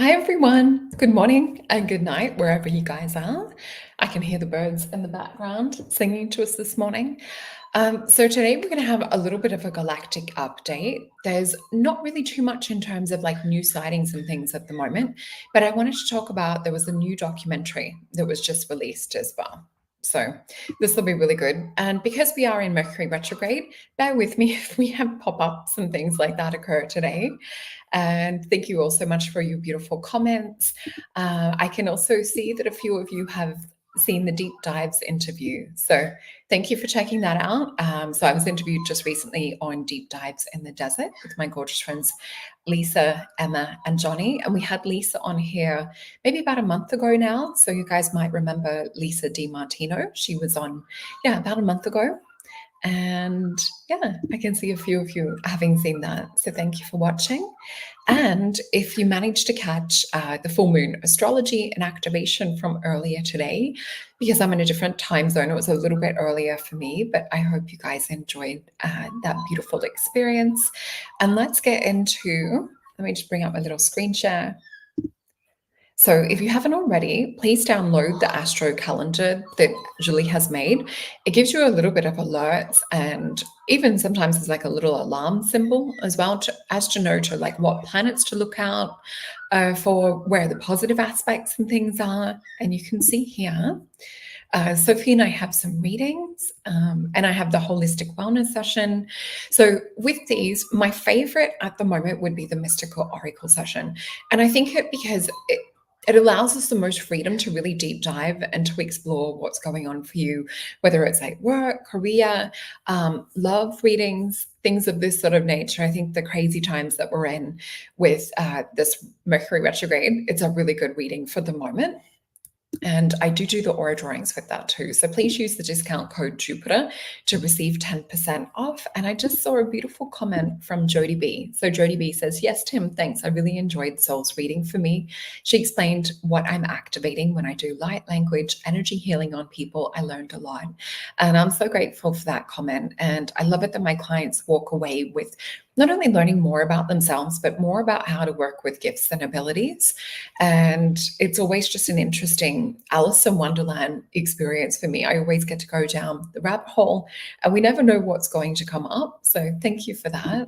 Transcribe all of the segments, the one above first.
Hi everyone. Good morning and good night wherever you guys are. I can hear the birds in the background singing to us this morning. So today we're going to have a little bit of a galactic update. There's not really too much in terms of like new sightings and things at the moment, but I wanted to talk about there was a new documentary that was just released as well. So this will be really good. And because we are in Mercury retrograde, bear with me if we have pop-ups and things like that occur today. And thank you all so much for your beautiful comments. I can also see that a few of you have seen the deep dives interview. So thank you for checking that out. So I was interviewed just recently on deep dives in the desert with my gorgeous friends, Lisa, Emma, and Johnny. And we had Lisa on here maybe about a month ago now. So you guys might remember Lisa DiMartino. She was on, about a month ago. And yeah, I can see a few of you having seen that. So thank you for watching. And if you managed to catch the full moon astrology and activation from earlier today, because I'm in a different time zone, it was a little bit earlier for me, but I hope you guys enjoyed that beautiful experience. And let's get into, let me just bring up my little screen share. So if you haven't already, please download the Astro calendar that Julie has made. It gives you a little bit of alerts, and even sometimes there's like a little alarm symbol as well as to know to like what planets to look out for, where the positive aspects and things are. And you can see here, Sophie and I have some readings, and I have the holistic wellness session. So with these, my favorite at the moment would be the mystical oracle session. And I think because it allows us the most freedom to really deep dive and to explore what's going on for you, whether it's like work, career, love readings, things of this sort of nature. I think the crazy times that we're in with this Mercury retrograde, it's a really good reading for the moment. And I do the aura drawings with that too. So please use the discount code Jupiter to receive 10% off. And I just saw a beautiful comment from Jody B. So Jody B says, yes, Tim, thanks. I really enjoyed Soul's reading for me. She explained what I'm activating when I do light language, energy healing on people. I learned a lot. And I'm so grateful for that comment. And I love it that my clients walk away with not only learning more about themselves, but more about how to work with gifts and abilities. And it's always just an interesting Alice in Wonderland experience for me. I always get to go down the rabbit hole and we never know what's going to come up. So thank you for that.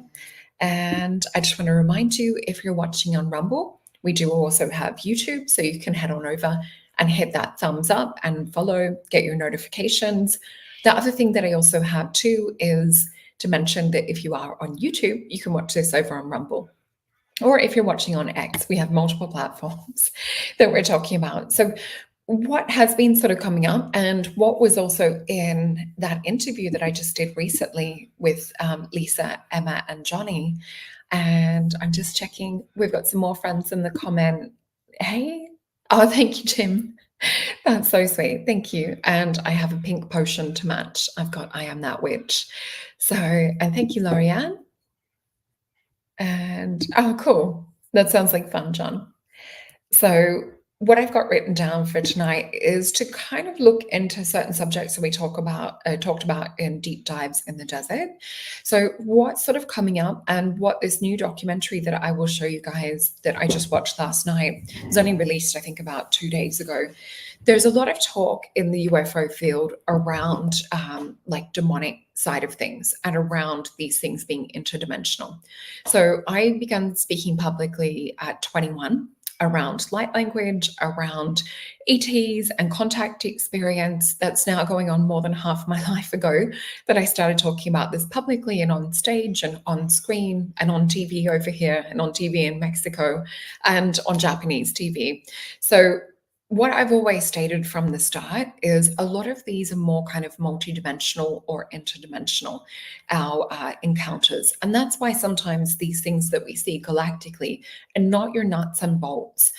And I just want to remind you, if you're watching on Rumble, we do also have YouTube. So you can head on over and hit that thumbs up and follow, get your notifications. The other thing that I also have too is to mention that if you are on YouTube, you can watch this over on Rumble. Or if you're watching on X, we have multiple platforms that we're talking about. So what has been sort of coming up and what was also in that interview that I just did recently with Lisa, Emma, and Johnny. And I'm just checking, we've got some more friends in the comment. Hey, oh, thank you, Tim. That's so sweet. Thank you. And I have a pink potion to match. I've got I Am That Witch. So, and thank you, Lorianne. And oh, cool. That sounds like fun, John. So what I've got written down for tonight is to kind of look into certain subjects that we talked about in deep dives in the desert. So what's sort of coming up and what this new documentary that I will show you guys that I just watched last night was only released, I think, about 2 days ago. There's a lot of talk in the UFO field around like demonic side of things and around these things being interdimensional. So I began speaking publicly at 21 around light language, around ETs and contact experience. That's now going on more than half my life ago that I started talking about this publicly and on stage and on screen and on TV over here and on TV in Mexico and on Japanese TV. So what I've always stated from the start is a lot of these are more kind of multidimensional or interdimensional, our encounters. And that's why sometimes these things that we see galactically and not your nuts and bolts,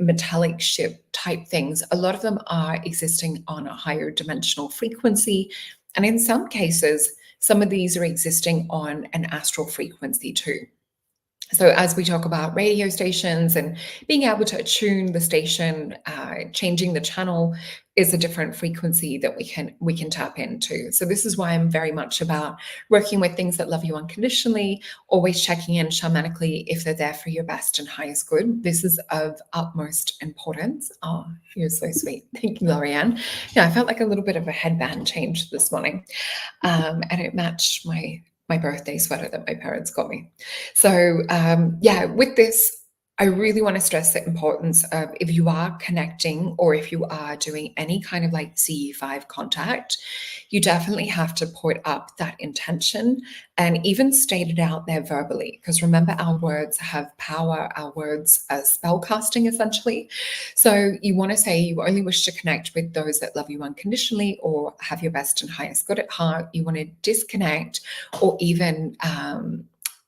metallic ship type things, a lot of them are existing on a higher dimensional frequency. And in some cases, some of these are existing on an astral frequency too. So as we talk about radio stations and being able to attune the station, changing the channel is a different frequency that we can tap into. So this is why I'm very much about working with things that love you unconditionally, always checking in shamanically if they're there for your best and highest good. This is of utmost importance. Oh, you're so sweet. Thank you, Lorianne. Yeah, I felt like a little bit of a headband change this morning, and it matched my birthday sweater that my parents got me. So yeah, with this, I really want to stress the importance of if you are connecting or if you are doing any kind of like CE5 contact, you definitely have to put up that intention and even state it out there verbally. Because remember, our words have power, our words are spell casting essentially. So you want to say you only wish to connect with those that love you unconditionally or have your best and highest good at heart. You want to disconnect or even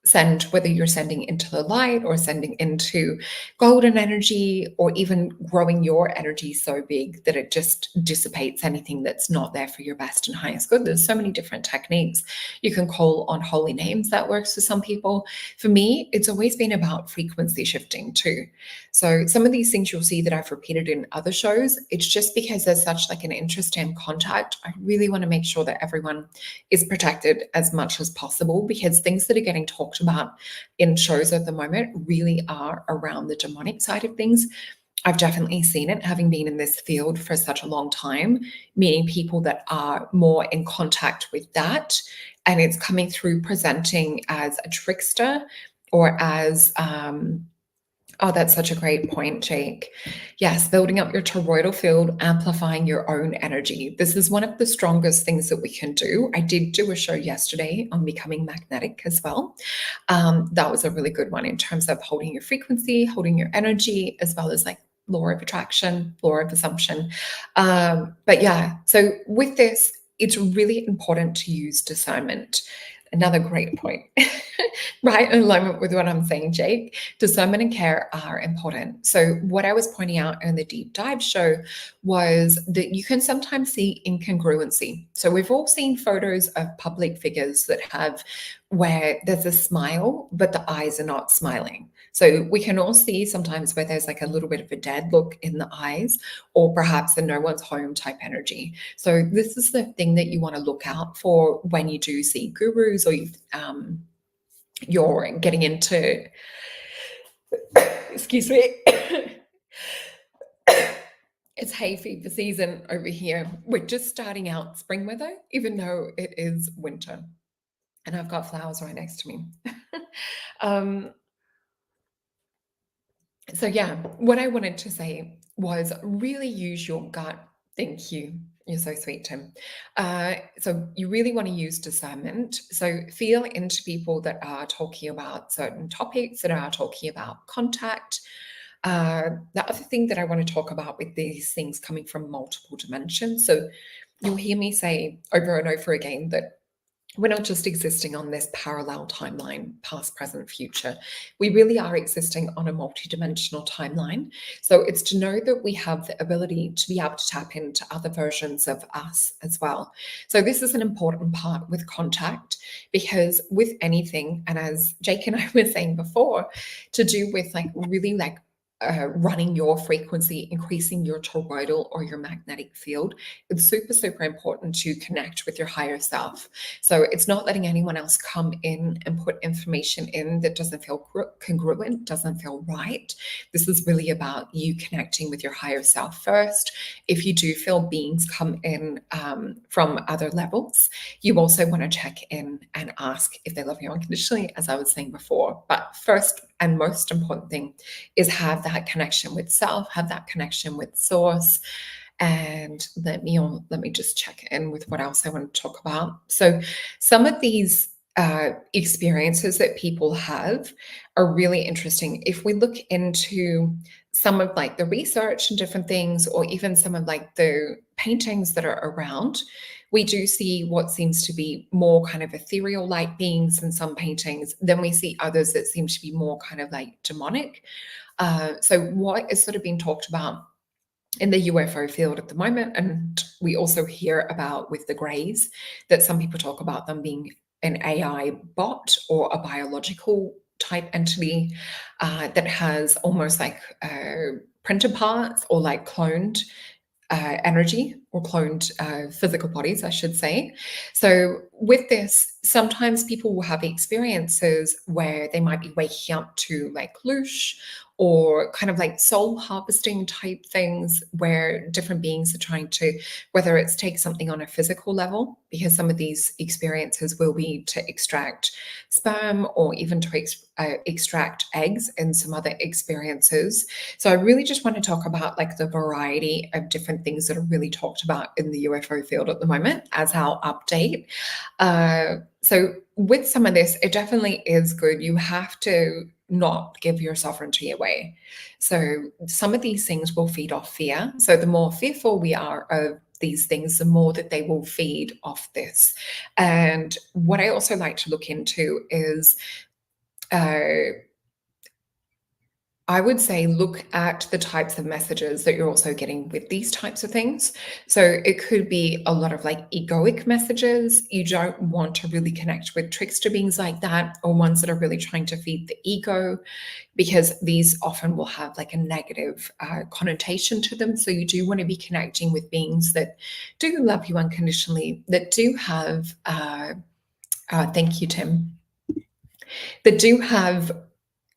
send, whether you're sending into the light or sending into golden energy or even growing your energy so big that it just dissipates anything that's not there for your best and highest good. There's so many different techniques. You can call on holy names. That works for some people. For me, it's always been about frequency shifting too. So some of these things you'll see that I've repeated in other shows, it's just because there's such like an interest in contact. I really want to make sure that everyone is protected as much as possible, because things that are getting talked about in shows at the moment really are around the demonic side of things. I've definitely seen it, having been in this field for such a long time, meeting people that are more in contact with that, and it's coming through presenting as a trickster or as oh, that's such a great point, Jake. Yes, building up your toroidal field, amplifying your own energy. This is one of the strongest things that we can do. I did do a show yesterday on becoming magnetic as well. That was a really good one in terms of holding your frequency, holding your energy, as well as like law of attraction, law of assumption. But yeah, so with this, it's really important to use discernment. Another great point. Right in alignment with what I'm saying, Jake. Discernment and care are important. So, what I was pointing out in the deep dive show was that you can sometimes see incongruency. So, we've all seen photos of public figures that have where there's a smile, but the eyes are not smiling. So, we can all see sometimes where there's like a little bit of a dead look in the eyes, or perhaps a no one's home type energy. So, this is the thing that you want to look out for when you do see gurus or you're getting into, excuse me, it's hay fever season over here. We're just starting out spring weather, even though it is winter. And I've got flowers right next to me. um, so yeah, what I wanted to say was really use your gut. Thank you. You're so sweet, Tim. So you really want to use discernment. So feel into people that are talking about certain topics, that are talking about contact. The other thing that I want to talk about with these things coming from multiple dimensions. So you'll hear me say over and over again that we're not just existing on this parallel timeline, past, present, future. We really are existing on a multidimensional timeline. So it's to know that we have the ability to be able to tap into other versions of us as well. So this is an important part with contact, because with anything, and as Jake and I were saying before, to do with like really like running your frequency, increasing your toroidal or your magnetic field, it's super, super important to connect with your higher self. So it's not letting anyone else come in and put information in that doesn't feel congruent, doesn't feel right. This is really about you connecting with your higher self first. If you do feel beings come in from other levels, you also want to check in and ask if they love you unconditionally, as I was saying before. But first and most important thing is have that connection with self, have that connection with source. And let me just check in with what else I want to talk about. So some of these experiences that people have are really interesting. If we look into some of like the research and different things, or even some of like the paintings that are around, we do see what seems to be more kind of ethereal light beings in some paintings. Then we see others that seem to be more kind of like demonic. So what is sort of being talked about in the UFO field at the moment, and we also hear about with the Greys, that some people talk about them being an AI bot or a biological type entity that has almost like printer parts or like cloned energy or cloned physical bodies, I should say. So, with this, sometimes people will have experiences where they might be waking up to like loosh or kind of like soul harvesting type things where different beings are trying to, whether it's take something on a physical level, because some of these experiences will be to extract sperm or even to extract eggs in some other experiences. So I really just want to talk about like the variety of different things that are really talked about in the UFO field at the moment as our update. So with some of this, it definitely is good. You have to not give your sovereignty away. So some of these things will feed off fear. So the more fearful we are of these things, the more that they will feed off this. And what I also like to look into is I would say look at the types of messages that you're also getting with these types of things. So it could be a lot of like egoic messages. You don't want to really connect with trickster beings like that, or ones that are really trying to feed the ego, because these often will have like a negative connotation to them. So you do want to be connecting with beings that do love you unconditionally, that do have, thank you, Tim, that do have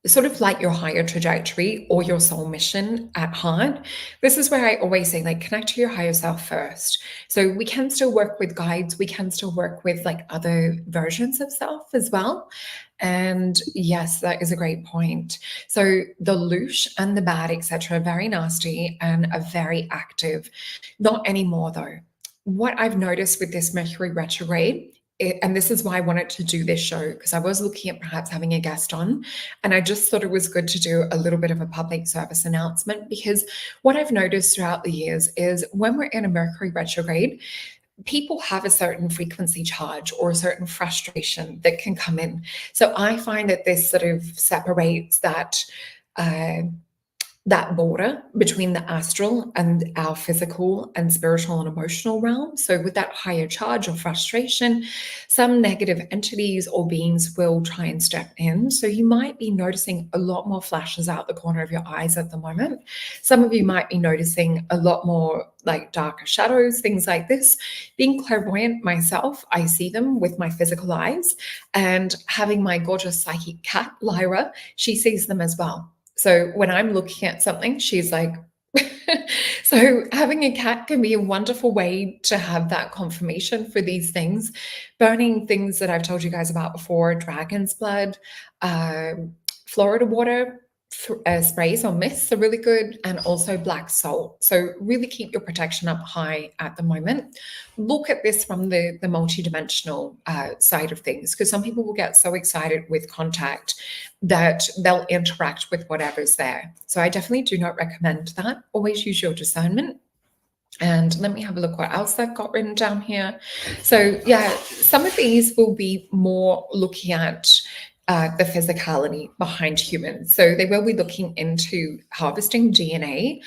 sort of like your higher trajectory or your soul mission at heart. This is where I always say, like, connect to your higher self first. So we can still work with guides, we can still work with like other versions of self as well. And yes, that is a great point. So the loosh and the bad, etc., very nasty and are very active. Not anymore though. What I've noticed with this Mercury retrograde, and this is why I wanted to do this show, because I was looking at perhaps having a guest on, and I just thought it was good to do a little bit of a public service announcement, because what I've noticed throughout the years is when we're in a Mercury retrograde, people have a certain frequency charge or a certain frustration that can come in. So I find that this sort of separates uh, that border between the astral and our physical and spiritual and emotional realm. So with that higher charge or frustration, some negative entities or beings will try and step in. So you might be noticing a lot more flashes out the corner of your eyes at the moment. Some of you might be noticing a lot more like darker shadows, things like this. Being clairvoyant myself, I see them with my physical eyes, and having my gorgeous psychic cat, Lyra, she sees them as well. So when I'm looking at something, she's like, so having a cat can be a wonderful way to have that confirmation for these things. Burning things that I've told you guys about before, dragon's blood, Florida water, sprays or mists are really good, and also black salt. So really keep your protection up high at the moment. Look at this from the multidimensional side of things, because some people will get so excited with contact that they'll interact with whatever's there. So I definitely do not recommend that. Always use your discernment. And let me have a look what else I've got written down here. So yeah, some of these will be more looking at the physicality behind humans. So they will be looking into harvesting DNA.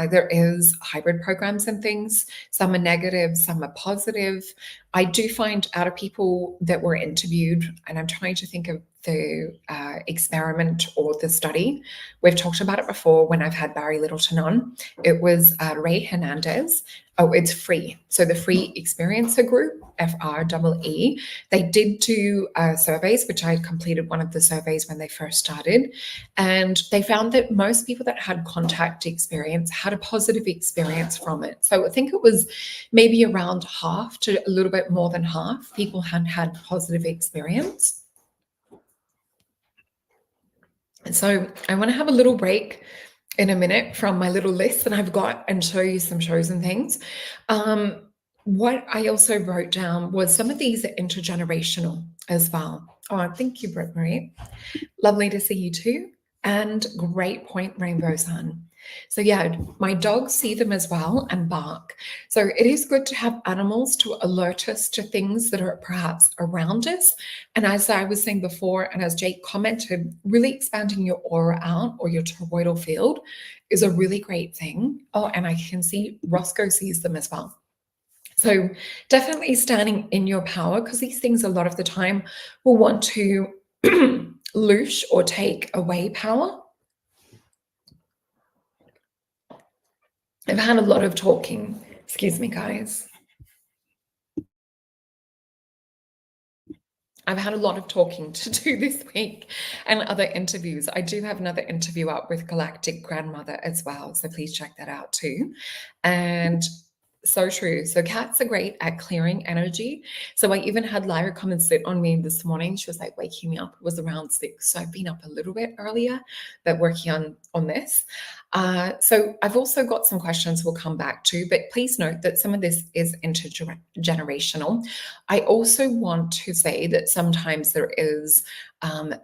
There is hybrid programs and things. Some are negative, some are positive. I do find out of people that were interviewed, and I'm trying to think of the experiment or the study. We've talked about it before when I've had Barry Littleton on. It was Ray Hernandez. Oh, it's free. So the Free Experiencer Group, FREE, they did do surveys, which I completed one of the surveys when they first started. And they found that most people that had contact experience had a positive experience from it. So I think it was maybe around half to a little bit more than half people had positive experience. So I want to have a little break in a minute from my little list that I've got and show you some shows and things. What I also wrote down was some of these are intergenerational as well. Oh, thank you, Britt Marie. Lovely to see you too. And great point, Rainbow Sun. So yeah, my dogs see them as well and bark. So it is good to have animals to alert us to things that are perhaps around us. And as I was saying before, and as Jake commented, really expanding your aura out or your toroidal field is a really great thing. Oh, and I can see Roscoe sees them as well. So definitely standing in your power, because these things a lot of the time will want to loosh or take away power. I've had a lot of talking. Excuse me, guys. I've had a lot of talking to do this week and other interviews. I do have another interview up with Galactic Grandmother as well, so please check that out too. And so true. So cats are great at clearing energy. So I even had Lyra come and sit on me this morning. She was like waking me up. It was around 6. So I've been up a little bit earlier, but working on this. So I've also got some questions we'll come back to, but please note that some of this is intergenerational. I also want to say that sometimes there is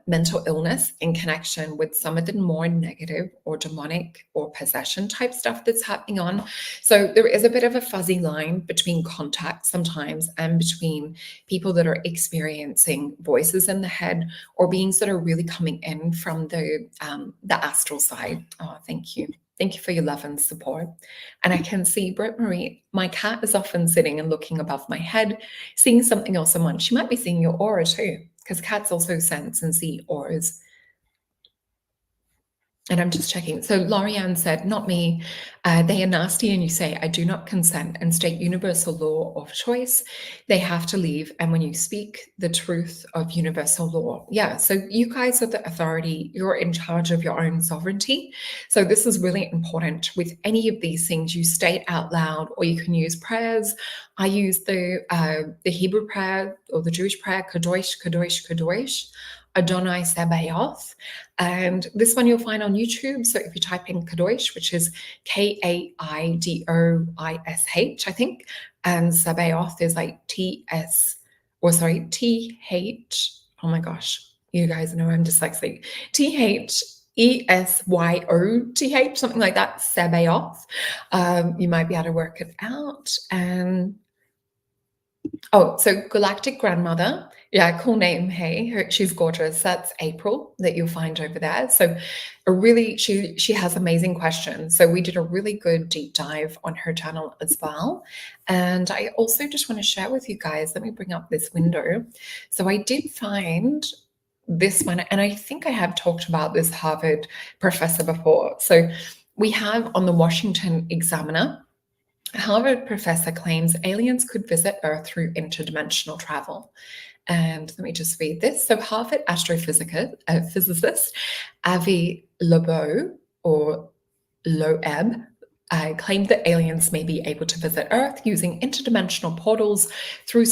mental illness in connection with some of the more negative or demonic or possession type stuff that's happening on. So there is a bit of a fuzzy line between contact sometimes and between people that are experiencing voices in the head or beings that are really coming in from the astral side. Oh, thank you. Thank you for your love and support. And I can see Britt Marie, my cat is often sitting and looking above my head, seeing something else in one. She might be seeing your aura too, because cats also sense and see auras. And I'm just checking. So Lorianne said, not me. They are nasty and you say, I do not consent and state universal law of choice. They have to leave. And when you speak the truth of universal law. Yeah, so you guys are the authority. You're in charge of your own sovereignty. So this is really important. With any of these things, you state out loud, or you can use prayers. I use the Hebrew prayer or the Jewish prayer, Kadosh, Kadosh, Kadosh. Adonai Sabaoth. And this one you'll find on YouTube. So if you type in Kadosh, which is Kaidoish, I think, and Sabaoth is like TH. Oh my gosh, you guys know I'm dyslexic. THESYOTH, something like that, Sabaoth. You might be able to work it out. And oh, so Galactic Grandmother. Yeah, cool name. Hey, she's gorgeous. That's April that you'll find over there. So she has amazing questions. So we did a really good deep dive on her channel as well. And I also just want to share with you guys, let me bring up this window. So I did find this one, and I think I have talked about this Harvard professor before. So we have on the Washington Examiner, a Harvard professor claims aliens could visit Earth through interdimensional travel. And let me just read this. So Harvard physicist Avi Loeb or Loeb claimed that aliens may be able to visit Earth using interdimensional portals through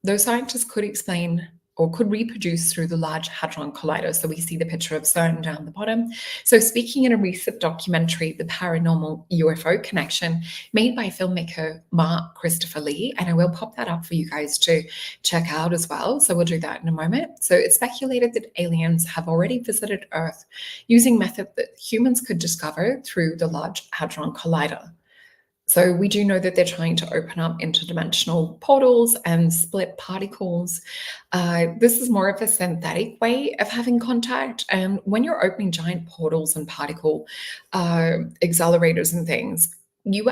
those scientists could explain or could reproduce through the Large Hadron Collider. So we see the picture of CERN down the bottom. So speaking in a recent documentary, The Paranormal UFO Connection, made by filmmaker Mark Christopher Lee, and I will pop that up for you guys to check out as well. So we'll do that in a moment. So it's speculated that aliens have already visited Earth using methods that humans could discover through the Large Hadron Collider. So we do know that they're trying to open up interdimensional portals and split particles. This is more of a synthetic way of having contact. And when you're opening giant portals and particle accelerators and things, you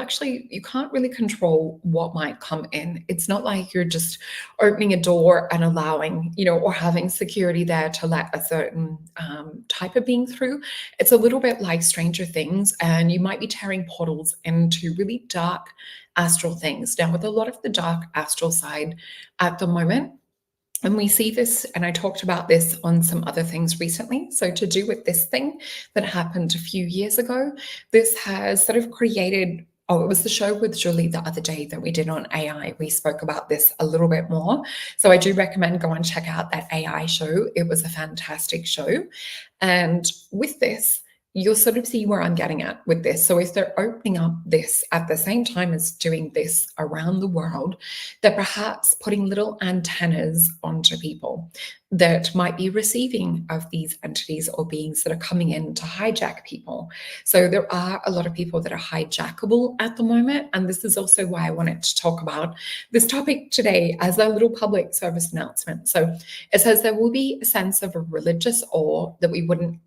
can't really control what might come in. It's not like you're just opening a door and allowing, or having security there to let a certain type of being through. It's a little bit like Stranger Things, and you might be tearing portals into really dark astral things. Now, with a lot of the dark astral side at the moment, and we see this, and I talked about this on some other things recently. So to do with this thing that happened a few years ago, this has sort of created, it was the show with Julie the other day that we did on AI. We spoke about this a little bit more. So I do recommend go and check out that AI show. It was a fantastic show. And with this, you'll sort of see where I'm getting at with this. So if they're opening up this at the same time as doing this around the world, they're perhaps putting little antennas onto people that might be receiving of these entities or beings that are coming in to hijack people. So there are a lot of people that are hijackable at the moment. And this is also why I wanted to talk about this topic today as a little public service announcement. So it says there will be a sense of a religious awe that we wouldn't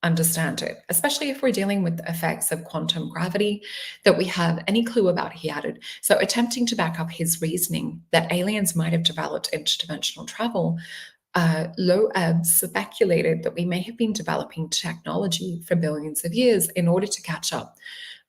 understand it, especially if we're dealing with the effects of quantum gravity that we have any clue about, he added. So attempting to back up his reasoning that aliens might have developed interdimensional travel Loeb speculated that we may have been developing technology for billions of years in order to catch up.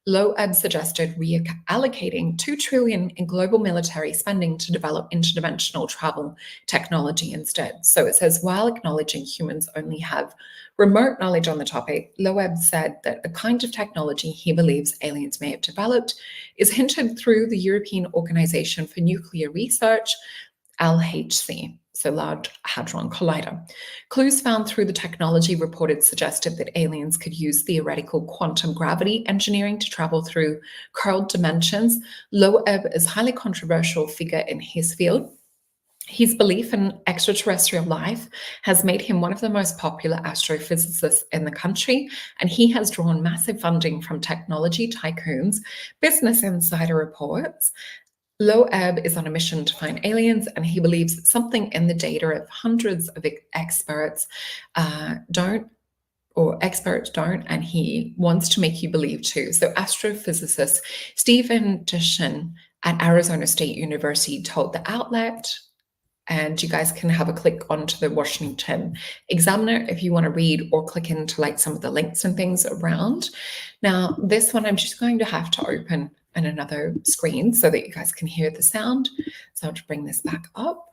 Loeb suggested reallocating $2 trillion in global military spending to develop interdimensional travel technology instead. So it says, while acknowledging humans only have remote knowledge on the topic, Loeb said that the kind of technology he believes aliens may have developed is hinted through the European Organization for Nuclear Research, LHC, so Large Hadron Collider. Clues found through the technology reported suggested that aliens could use theoretical quantum gravity engineering to travel through curled dimensions. Loeb is a highly controversial figure in his field. His belief in extraterrestrial life has made him one of the most popular astrophysicists in the country, and he has drawn massive funding from technology tycoons. Business Insider reports Loeb is on a mission to find aliens, and he believes something in the data of hundreds of experts don't, and he wants to make you believe too. So astrophysicist Stephen Dishin at Arizona State University told the outlet, and you guys can have a click onto the Washington Examiner if you want to read, or click into like some of the links and things around. Now, this one I'm just going to have to open in another screen so that you guys can hear the sound. So I'll just bring this back up.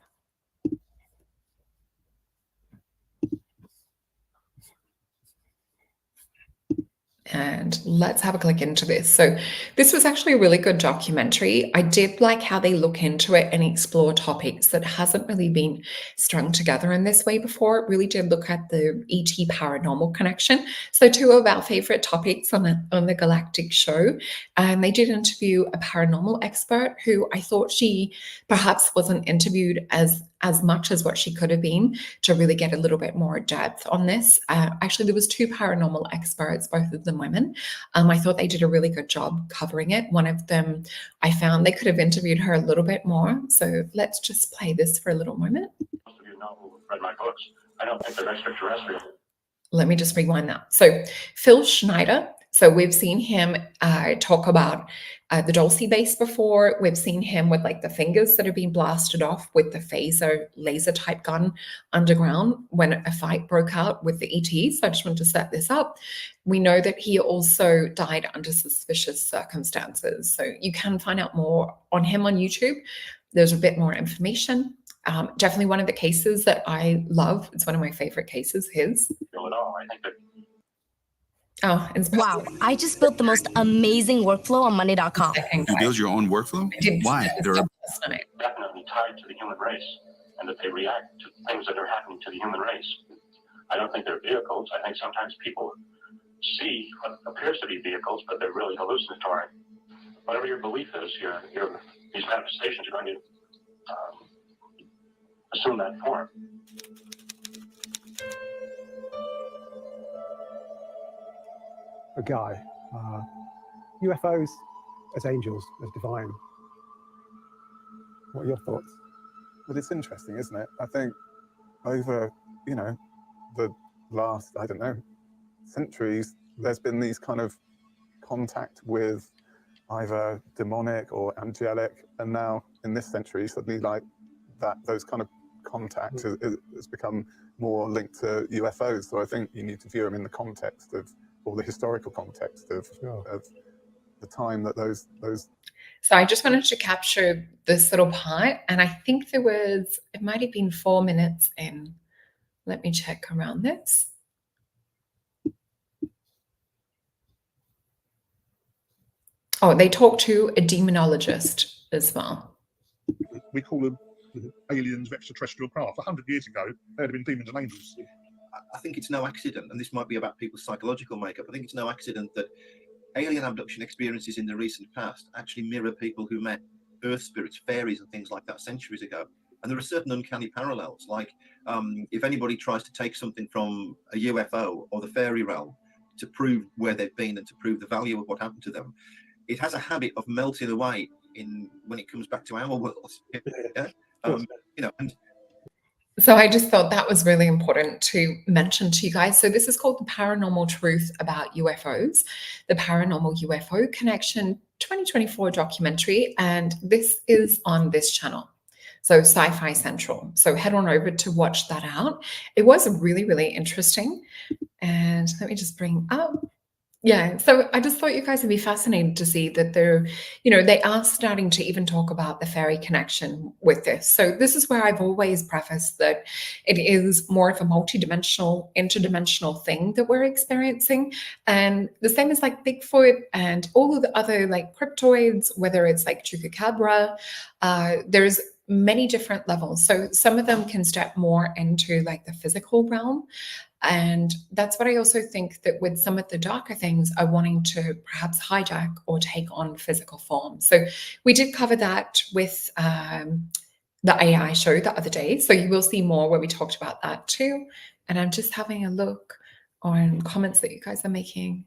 And let's have a click into this. So this was actually a really good documentary. I did like how they look into it and explore topics that hasn't really been strung together in this way before. It really did look at the ET paranormal connection. So two of our favorite topics on the Galactic show. And they did interview a paranormal expert who I thought she perhaps wasn't interviewed as much as what she could have been to really get a little bit more depth on this. Actually, there was two paranormal experts, both of them women. I thought they did a really good job covering it. One of them, I found they could have interviewed her a little bit more. So let's just play this for a little moment. Most of you know who read my books. I don't think they're extraterrestrial. Let me just rewind that. So Phil Schneider, so we've seen him talk about the Dulce base before. We've seen him with like the fingers that are being blasted off with the phaser laser type gun underground when a fight broke out with the ETs. So I just want to set this up. We know that he also died under suspicious circumstances. So you can find out more on him on YouTube. There's a bit more information. Definitely one of the cases that I love. It's one of my favorite cases, his. I think that Wow, I just built the most amazing workflow on Monday.com. You build your own workflow? Why? There are definitely tied to the human race, and that they react to things that are happening to the human race. I don't think they're vehicles. I think sometimes people see what appears to be vehicles, but they're really hallucinatory. Whatever your belief is, these manifestations are going to assume that form. A guy, UFOs as angels, as divine. What are your thoughts? Well, it's interesting, isn't it? I think over, the last, I don't know, centuries, there's been these kind of contact with either demonic or angelic, and now in this century, suddenly like that, those kind of contacts has become more linked to UFOs. So I think you need to view them in the context of, or the historical context of the time that those. So I just wanted to capture this little part, and I think it might have been 4 minutes in. Let me check around this. Oh, they talked to a demonologist as well. We call them aliens of extraterrestrial craft. 100 years ago, there had been demons and angels. I think it's no accident, and this might be about people's psychological makeup. I think it's no accident that alien abduction experiences in the recent past actually mirror people who met earth spirits, fairies, and things like that centuries ago. And there are certain uncanny parallels. Like if anybody tries to take something from a UFO or the fairy realm to prove where they've been and to prove the value of what happened to them, it has a habit of melting away when it comes back to our world. Yeah? And so I just thought that was really important to mention to you guys. So this is called The Paranormal Truth About UFOs, the Paranormal UFO Connection 2024 documentary, and this is on this channel. So Sci-Fi Central. So head on over to watch that out. It was really, really interesting. And let me just bring up. Yeah, so I just thought you guys would be fascinated to see that they are starting to even talk about the fairy connection with this. So this is where I've always prefaced that it is more of a multidimensional, interdimensional thing that we're experiencing. And the same as like Bigfoot and all of the other like cryptoids, whether it's like Chupacabra, there's many different levels. So some of them can step more into like the physical realm. And that's what I also think that with some of the darker things are wanting to perhaps hijack or take on physical form. So we did cover that with the AI show the other day. So you will see more where we talked about that too. And I'm just having a look on comments that you guys are making.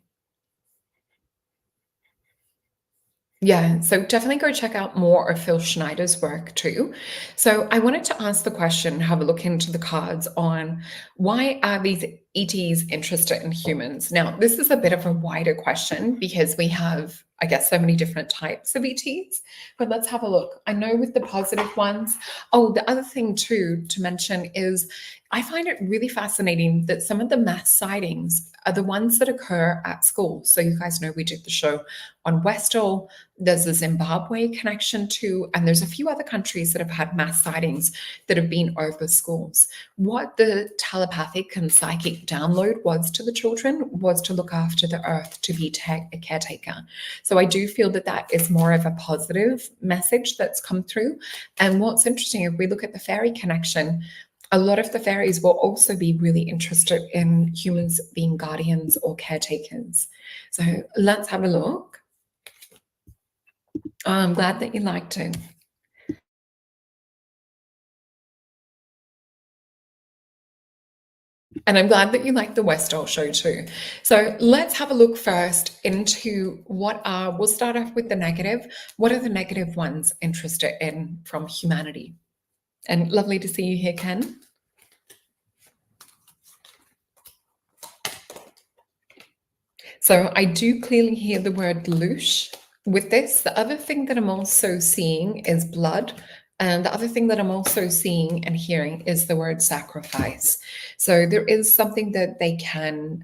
Yeah, so definitely go check out more of Phil Schneider's work too. So I wanted to ask the question, have a look into the cards on why are these ETs interested in humans? Now, this is a bit of a wider question because we have, I guess, so many different types of ETs, but let's have a look. I know with the positive ones, the other thing too to mention is I find it really fascinating that some of the mass sightings are the ones that occur at school. So you guys know we did the show on Westall. There's a Zimbabwe connection too, and there's a few other countries that have had mass sightings that have been over schools. What the telepathic and psychic download was to the children was to look after the earth, to be a caretaker. So I do feel that that is more of a positive message that's come through. And what's interesting, if we look at the fairy connection, a lot of the fairies will also be really interested in humans being guardians or caretakers. So let's have a look. Oh, I'm glad that you liked it. And I'm glad that you liked the Westall show too. So let's have a look first into we'll start off with the negative. What are the negative ones interested in from humanity? And lovely to see you here, Ken. So I do clearly hear the word loosh with this. The other thing that I'm also seeing is blood. And the other thing that I'm also seeing and hearing is the word sacrifice. So there is something that they can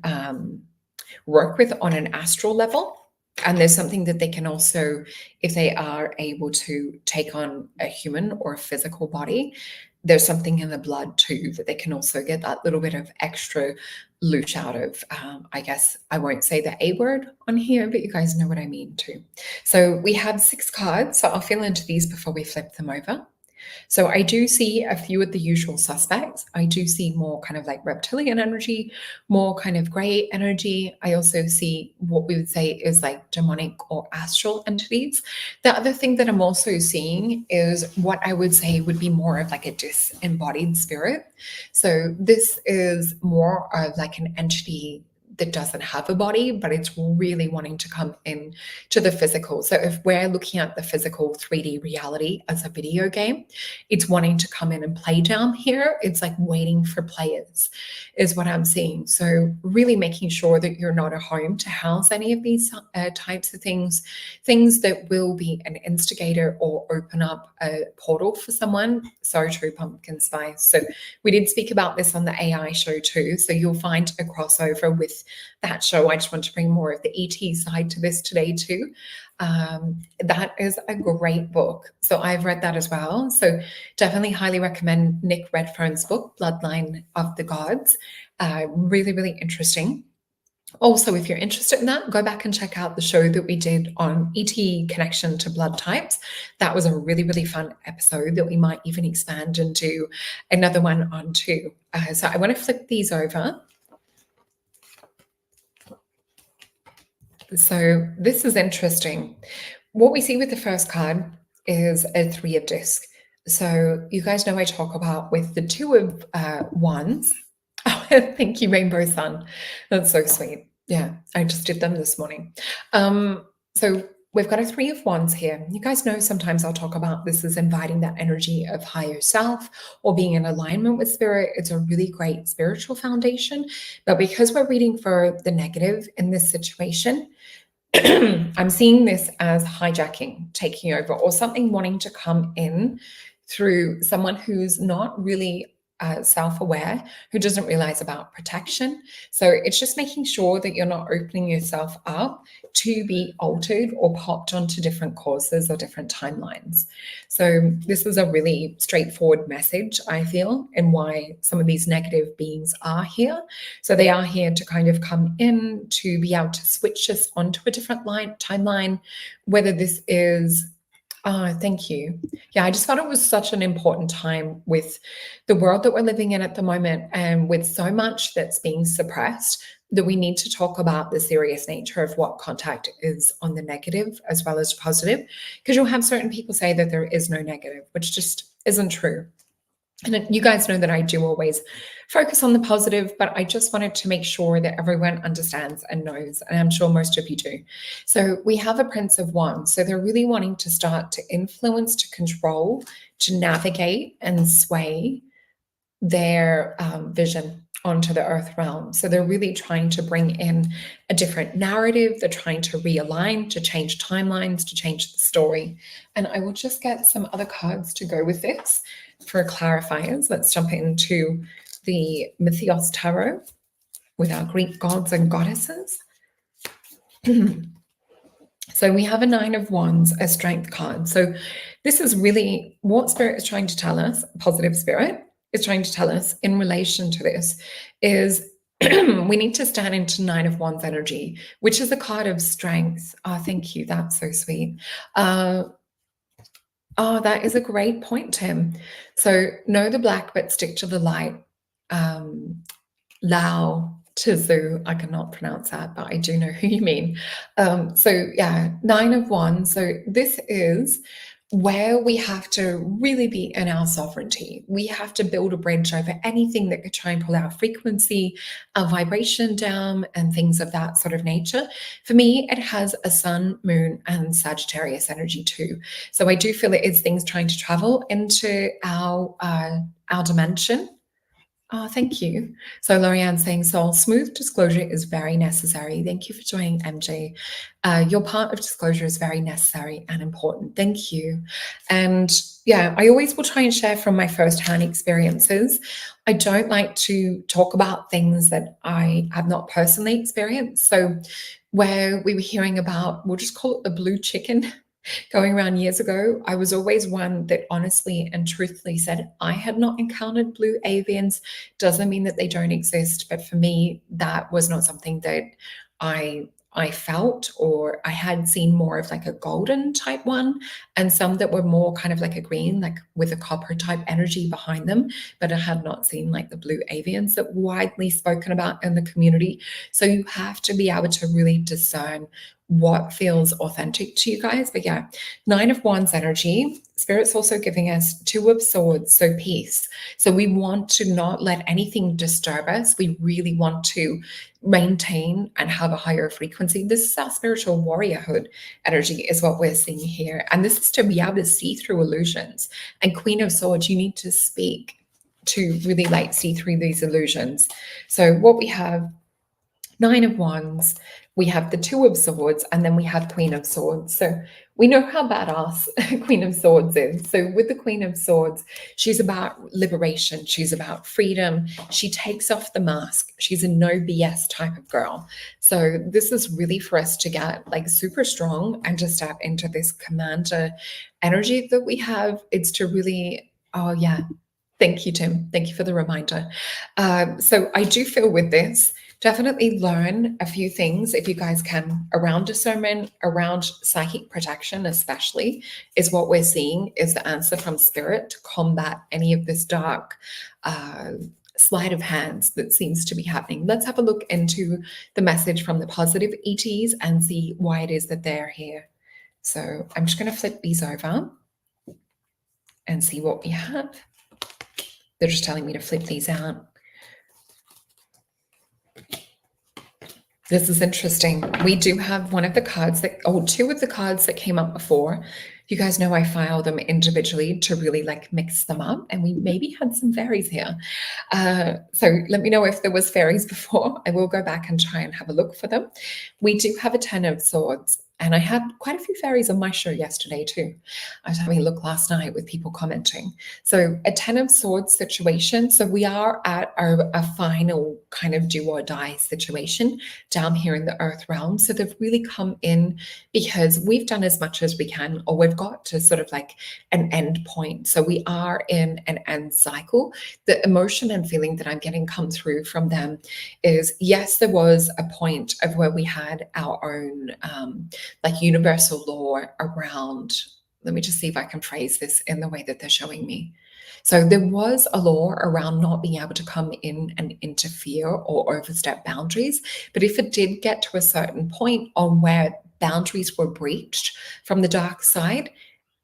work with on an astral level. And there's something that they can also, if they are able to take on a human or a physical body, there's something in the blood too that they can also get that little bit of extra loosh out of. I guess I won't say the A word on here, but you guys know what I mean too. So we have 6 cards, so I'll fill into these before we flip them over. So I do see a few of the usual suspects. I do see more kind of like reptilian energy, more kind of gray energy. I also see what we would say is like demonic or astral entities. The other thing that I'm also seeing is what I would say would be more of like a disembodied spirit. So this is more of like an entity that doesn't have a body, but it's really wanting to come in to the physical. So if we're looking at the physical 3D reality as a video game, it's wanting to come in and play down here. It's like waiting for players is what I'm seeing. So really making sure that you're not a home to house any of these types of things that will be an instigator or open up a portal for someone. So true, pumpkin spice. So we did speak about this on the AI show too. So you'll find a crossover with that show. I just want to bring more of the ET side to this today too. That is a great book. So I've read that as well. So definitely highly recommend Nick Redfern's book, Bloodline of the Gods. Really, really interesting. Also, if you're interested in that, go back and check out the show that we did on ET connection to blood types. That was a really, really fun episode that we might even expand into another one on too. So I want to flip these over. So this is interesting. What we see with the first card is a 3 of disc. So you guys know I talk about with the 2 of wands. Oh, thank you, Rainbow Sun. That's so sweet. Yeah, I just did them this morning. So we've got a 3 of wands here. You guys know sometimes I'll talk about this as inviting that energy of higher self or being in alignment with spirit. It's a really great spiritual foundation. But because we're reading for the negative in this situation, I'm seeing this as hijacking, taking over, or something wanting to come in through someone who's not really self-aware, who doesn't realize about protection. So it's just making sure that you're not opening yourself up to be altered or popped onto different courses or different timelines. So this is a really straightforward message, I feel, and why some of these negative beings are here. So they are here to kind of come in to be able to switch us onto a different timeline, whether this is thank you. Yeah, I just thought it was such an important time with the world that we're living in at the moment, and with so much that's being suppressed, that we need to talk about the serious nature of what contact is on the negative as well as positive, because you'll have certain people say that there is no negative, which just isn't true. And you guys know that I do always focus on the positive, but I just wanted to make sure that everyone understands and knows, and I'm sure most of you do. So we have a Prince of Wands. So they're really wanting to start to influence, to control, to navigate and sway their vision onto the earth realm. So they're really trying to bring in a different narrative. They're trying to realign, to change timelines, to change the story. And I will just get some other cards to go with this for clarifiers. Let's jump into the Mythos Tarot with our Greek gods and goddesses. So we have a Nine of Wands, a Strength card. So this is really what Spirit is trying to tell us, positive Spirit is trying to tell us in relation to this, is we need to stand into Nine of Wands energy, which is a card of strength. Oh, thank you. That's so sweet. Oh, that is a great point, Tim. So know the black, but stick to the light. Lao Tzu, I cannot pronounce that, but I do know who you mean. So yeah, Nine of Wands. So this is where we have to really be in our sovereignty. We have to build a bridge over anything that could try and pull our frequency, our vibration down, and things of that sort of nature. For me, it has a sun, moon, and Sagittarius energy too. So I do feel it is things trying to travel into our dimension. Oh, thank you. So Lorianne saying, Soul, smooth disclosure is very necessary. Thank you for joining, MJ. Your part of disclosure is very necessary and important. Thank you. And yeah, I always will try and share from my firsthand experiences. I don't like to talk about things that I have not personally experienced. So where we were hearing about, we'll just call it the blue chicken, going around years ago, I was always one that honestly and truthfully said I had not encountered blue avians. Doesn't mean that they don't exist, but for me, that was not something that I felt, or I had seen more of like a golden type one, and some that were more kind of like a green, like with a copper type energy behind them, but I had not seen like the blue avians that were widely spoken about in the community. So you have to be able to really discern what feels authentic to you guys. But yeah, Nine of Wands energy. Spirit's also giving us Two of Swords, so peace. So we want to not let anything disturb us. We really want to maintain and have a higher frequency. This is our spiritual warriorhood energy is what we're seeing here. And this is to be able to see through illusions. And Queen of Swords, you need to speak to really like see through these illusions. So what we have, Nine of Wands, we have the Two of Swords, and then we have Queen of Swords. So we know how badass Queen of Swords is. So with the Queen of Swords, she's about liberation. She's about freedom. She takes off the mask. She's a no BS type of girl. So this is really for us to get like super strong and to step into this commander energy that we have. It's to really, oh yeah. Thank you, Tim. Thank you for the reminder. So I do feel with this, definitely learn a few things if you guys can around discernment, around psychic protection especially, is what we're seeing is the answer from Spirit to combat any of this dark sleight of hands that seems to be happening. Let's have a look into the message from the positive ETs and see why it is that they're here. So I'm just going to flip these over and see what we have. They're just telling me to flip these out. This is interesting. We do have one of the cards that, two of the cards that came up before You guys know I file them individually to really like mix them up, and we maybe had some fairies here. So let me know if there was fairies before. I will go back and try and have a look for them. We do have a 10 of swords, and I had quite a few fairies on my show yesterday too. I was having a look last night with people commenting. So a 10 of swords situation. So we are at a final kind of do or die situation down here in the earth realm. So they've really come in because we've done as much as we can, or we've got to sort of like an end point. So we are in an end cycle. The emotion and feeling that I'm getting come through from them is, yes, there was a point of where we had our own like universal law around, let me just see if I can phrase this in the way that they're showing me. So there was a law around not being able to come in and interfere or overstep boundaries. But if it did get to a certain point on where boundaries were breached from the dark side,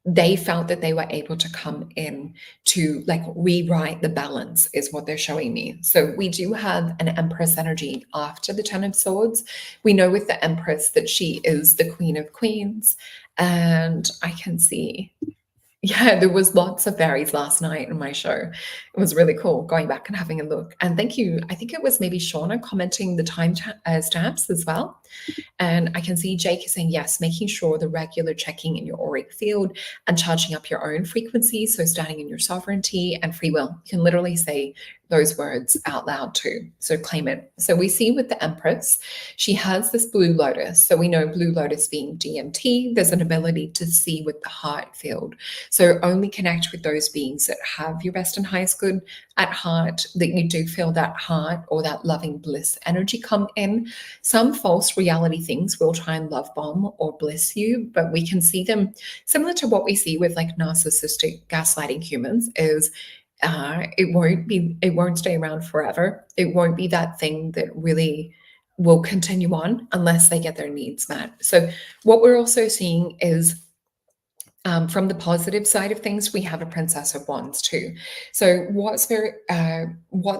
they felt that they were able to come in to like rewrite the balance, is what they're showing me. So we do have an Empress energy after the 10 of Swords. We know with the Empress that she is the Queen of Queens. And I can see, yeah, there was lots of fairies last night in my show. It was really cool going back and having a look. And thank you. I think it was maybe Shauna commenting the time stamps as well. And I can see Jake is saying, yes, making sure the regular checking in your auric field and charging up your own frequency. So standing in your sovereignty and free will. You can literally say those words out loud too. So claim it. So we see with the Empress, she has this blue lotus. So we know blue lotus being DMT, there's an ability to see with the heart field. So only connect with those beings that have your best and highest good at heart, that you do feel that heart or that loving bliss energy come in. Some false reality things will try and love bomb or bliss you, but we can see them similar to what we see with like narcissistic gaslighting humans is it won't stay around forever. It won't be that thing that really will continue on unless they get their needs met. So what we're also seeing is from the positive side of things, we have a Princess of Wands too. So what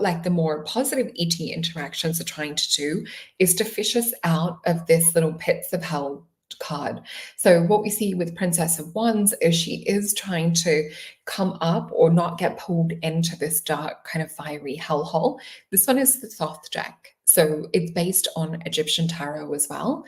like the more positive ET interactions are trying to do is to fish us out of this little pits of hell card. So what we see with Princess of Wands is she is trying to come up or not get pulled into this dark kind of fiery hellhole. This one is the Thoth deck. So it's based on Egyptian tarot as well.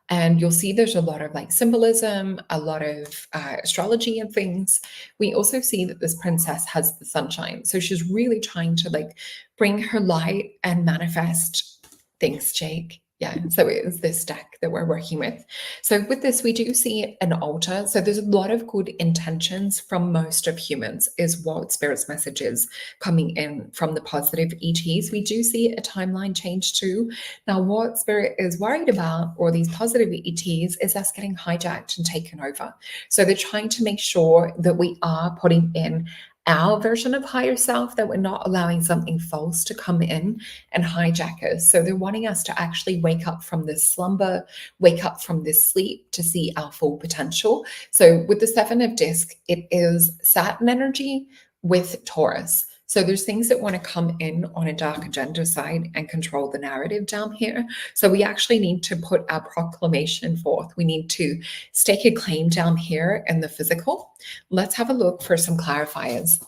And you'll see there's a lot of like symbolism, a lot of astrology and things. We also see that this princess has the sunshine. So she's really trying to like bring her light and manifest things, Jake. Yeah, so it is this deck that we're working with. So with this, we do see an altar. So there's a lot of good intentions from most of humans is what Spirit's message is coming in from the positive ETs. We do see a timeline change too. Now, what Spirit is worried about, or these positive ETs, is us getting hijacked and taken over. So they're trying to make sure that we are putting in our version of higher self, that we're not allowing something false to come in and hijack us. So they're wanting us to actually wake up from this slumber, wake up from this sleep to see our full potential. So with the 7 of disc, it is Saturn energy with Taurus. So there's things that want to come in on a dark agenda side and control the narrative down here. So we actually need to put our proclamation forth. We need to stake a claim down here in the physical. Let's have a look for some clarifiers.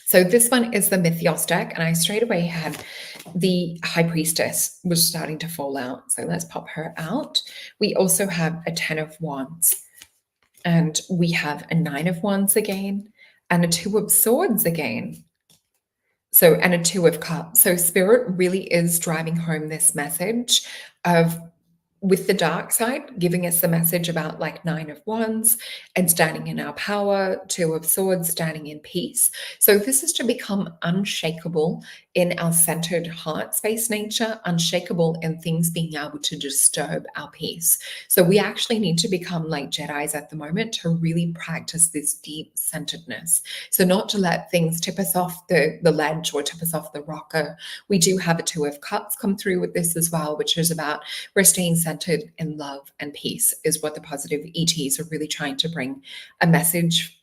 So this one is the Mythios deck, and I straight away had the High Priestess was starting to fall out. So let's pop her out. We also have a 10 of Wands, and we have a 9 of Wands again, and a 2 of Swords again. So, and a 2 of Cups. So Spirit really is driving home this message of, with the dark side, giving us the message about like 9 of Wands and standing in our power, 2 of Swords, standing in peace. So this is to become unshakable in our centered heart space nature, unshakable in things being able to disturb our peace. So we actually need to become like Jedis at the moment to really practice this deep centeredness. So not to let things tip us off the ledge or tip us off the rocker. We do have a 2 of Cups come through with this as well, which is about we're staying centered centered in love and peace is what the positive ETs are really trying to bring a message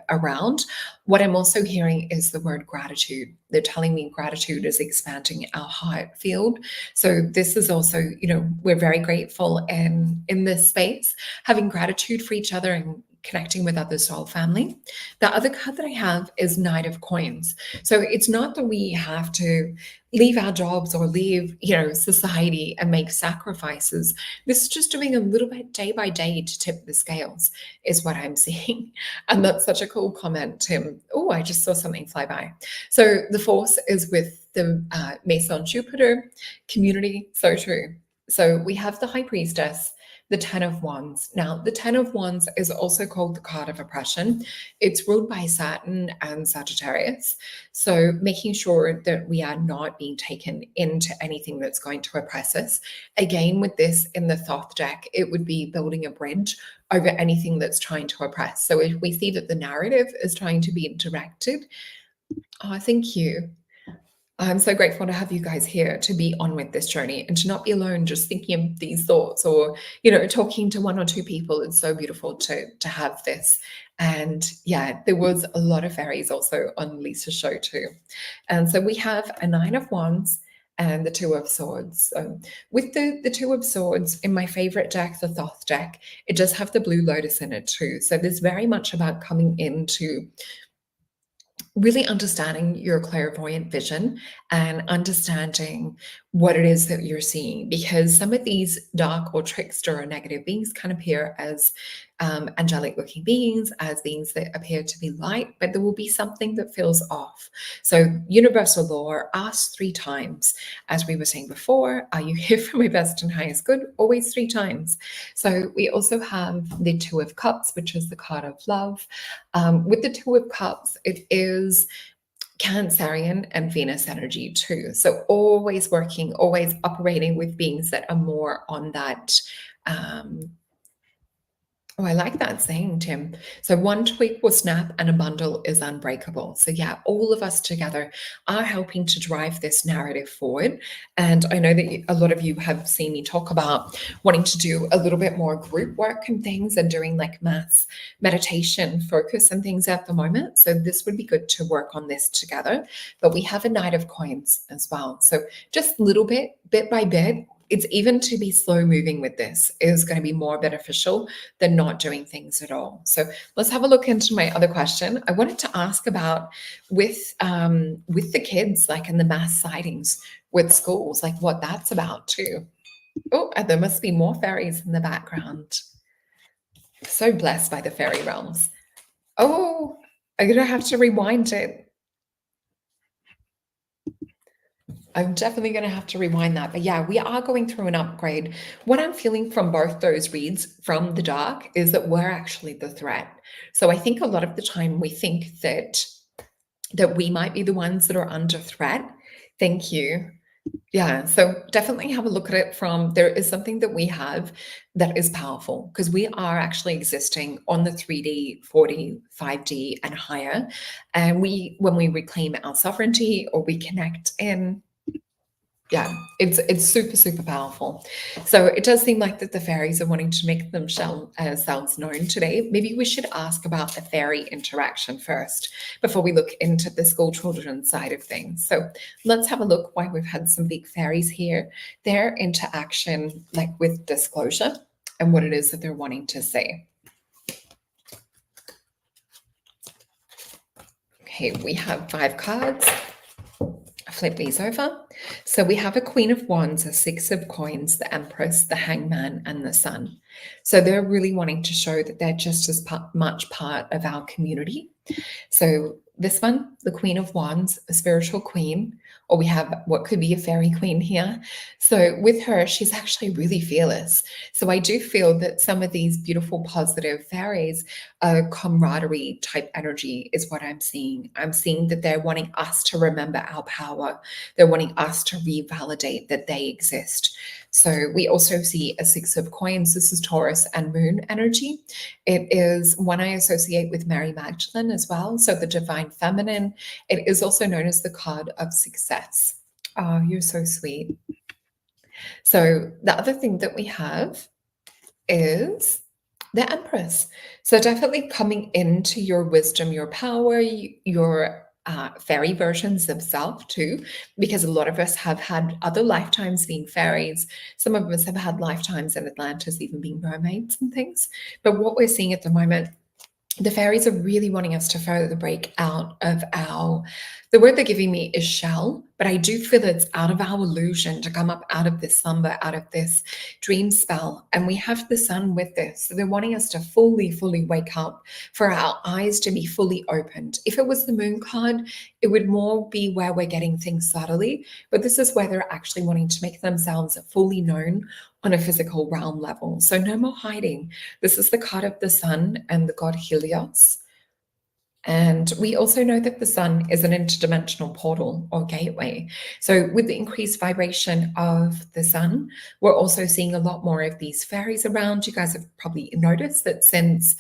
around. What I'm also hearing is the word gratitude. They're telling me gratitude is expanding our heart field. So this is also, you know, we're very grateful in this space, having gratitude for each other and connecting with other soul family. The other card that I have is Knight of Coins. So it's not that we have to leave our jobs or leave, you know, society and make sacrifices. This is just doing a little bit day by day to tip the scales is what I'm seeing. And that's such a cool comment, Tim. Oh, I just saw something fly by. So the force is with the Mason Jupiter community. So true. So we have the High Priestess, the 10 of Wands. Now, the 10 of Wands is also called the card of oppression. It's ruled by Saturn and Sagittarius. So making sure that we are not being taken into anything that's going to oppress us. Again, with this in the Thoth deck, it would be building a bridge over anything that's trying to oppress. So if we see that the narrative is trying to be directed, oh, thank you. I'm so grateful to have you guys here to be on with this journey and to not be alone just thinking of these thoughts or, you know, talking to one or two people. It's so beautiful to have this. And yeah, there was a lot of fairies also on Lisa's show too. And so we have a 9 of Wands and the 2 of Swords. So with the 2 of Swords in my favorite deck, the Thoth deck, it does have the blue lotus in it too. So there's very much about coming into really understanding your clairvoyant vision and understanding what it is that you're seeing, because some of these dark or trickster or negative beings can appear as angelic looking beings, as beings that appear to be light, but there will be something that feels off. So universal law, ask 3 times. As we were saying before, are you here for my best and highest good? Always 3 times. So we also have the 2 of Cups, which is the card of love. With the 2 of Cups, it is Cancerian and Venus energy too. So always working, always operating with beings that are more on that. Oh, I like that saying, Tim. So one tweak will snap and a bundle is unbreakable. So yeah, all of us together are helping to drive this narrative forward. And I know that a lot of you have seen me talk about wanting to do a little bit more group work and things and doing like mass meditation focus and things at the moment. So this would be good to work on this together. But we have a Knight of Coins as well. So just a little bit by bit. It's even to be slow moving with this is going to be more beneficial than not doing things at all. So let's have a look into my other question. I wanted to ask about with the kids, like in the mass sightings with schools, like what that's about too. Oh, and there must be more fairies in the background. So blessed by the fairy realms. Oh, I'm going to have to rewind it. I'm definitely going to have to rewind that. But yeah, we are going through an upgrade. What I'm feeling from both those reads from the dark is that we're actually the threat. So I think a lot of the time we think that we might be the ones that are under threat. Thank you. Yeah, so definitely have a look at it from there is something that we have that is powerful because we are actually existing on the 3D, 4D, 5D and higher. And when we reclaim our sovereignty or we connect in, yeah, it's super, super powerful. So it does seem like that the fairies are wanting to make themselves known today. Maybe we should ask about the fairy interaction first before we look into the school children side of things. So let's have a look why we've had some big fairies here. Their interaction, like with disclosure and what it is that they're wanting to say. Okay, we have 5 cards. Flip these over. So we have a Queen of Wands, a 6 of Coins, the Empress, the Hangman, and the Sun. So they're really wanting to show that they're just as much part of our community. So this one, the Queen of Wands, a spiritual queen, or we have what could be a fairy queen here. So with her, she's actually really fearless. So I do feel that some of these beautiful, positive fairies, camaraderie type energy is what I'm seeing. I'm seeing that they're wanting us to remember our power. They're wanting us to revalidate that they exist. So we also see a 6 of Coins. This is Taurus and Moon energy. It is one I associate with Mary Magdalene as well. So the divine feminine. It is also known as the card of success. Oh, you're so sweet. So the other thing that we have is the Empress. So definitely coming into your wisdom, your power, your fairy versions of self too, because a lot of us have had other lifetimes being fairies. Some of us have had lifetimes in Atlantis, even being mermaids and things. But what we're seeing at the moment, the fairies are really wanting us to further break out of the word they're giving me is shell, but I do feel it's out of our illusion to come up out of this slumber, out of this dream spell. And we have the sun with this. So they're wanting us to fully wake up, for our eyes to be fully opened. If it was the moon card, it would more be where we're getting things subtly, but this is where they're actually wanting to make themselves fully known on a physical realm level. So no more hiding. This is the card of the sun and the god Helios. And we also know that the sun is an interdimensional portal or gateway. So with the increased vibration of the sun, we're also seeing a lot more of these fairies around. You guys have probably noticed that since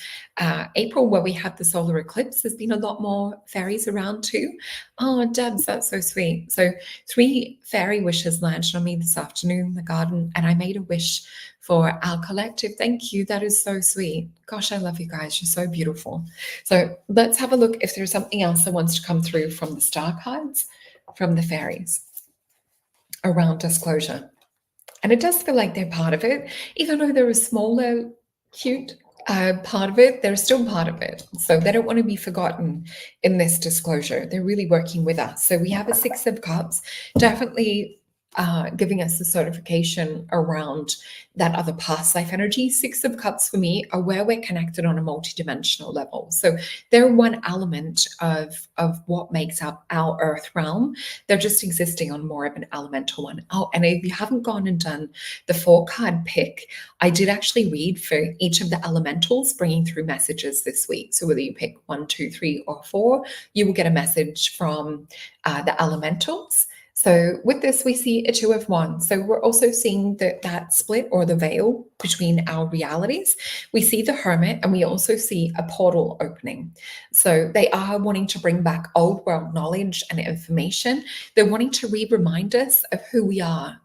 April, where we had the solar eclipse, there's been a lot more fairies around too. Oh, Debs, that's so sweet. So 3 fairy wishes landed on me this afternoon in the garden, and I made a wish for our collective. Thank you. That is so sweet. Gosh, I love you guys. You're so beautiful. So let's have a look if there's something else that wants to come through from the star cards, from the fairies around disclosure. And it does feel like they're part of it, even though they're a smaller, cute part of it, they're still part of it. So they don't want to be forgotten in this disclosure. They're really working with us. So we have a 6 of Cups, definitely giving us the certification around that other past life energy. 6 of Cups for me are where we're connected on a multidimensional level. So they're one element of what makes up our earth realm. They're just existing on more of an elemental one. Oh, and if you haven't gone and done the 4-card pick, I did actually read for each of the elementals bringing through messages this week. So whether you pick 1, 2, 3, or 4, you will get a message from the elementals. So with this, we see a 2 of Wands. So we're also seeing that split or the veil between our realities. We see the Hermit, and we also see a portal opening. So they are wanting to bring back old world knowledge and information. They're wanting to remind us of who we are.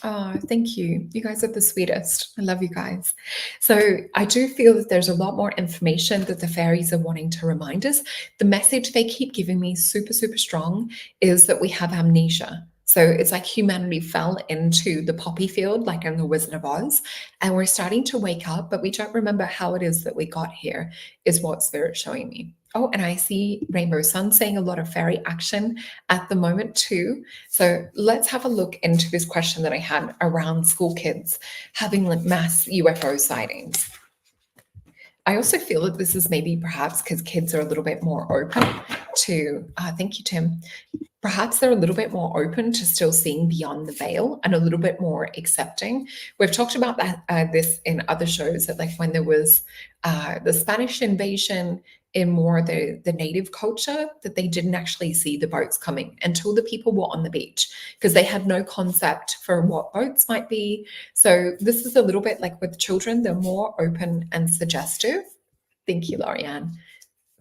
Oh, thank you. You guys are the sweetest. I love you guys. So I do feel that there's a lot more information that the fairies are wanting to remind us. The message they keep giving me super strong is that we have amnesia. So it's like humanity fell into the poppy field, like in the Wizard of Oz, and we're starting to wake up, but we don't remember how it is that we got here, is what Spirit's showing me. Oh, and I see Rainbow Sun saying a lot of fairy action at the moment too. So let's have a look into this question that I had around school kids having like mass UFO sightings. I also feel that this is maybe perhaps because kids are a little bit more open to, thank you, Tim. Perhaps they're a little bit more open to still seeing beyond the veil and a little bit more accepting. We've talked about that this in other shows, that like when there was the Spanish invasion in more the native culture, that they didn't actually see the boats coming until the people were on the beach, because they had no concept for what boats might be. So this is a little bit like with children, they're more open and suggestive. Thank you, Lorianne.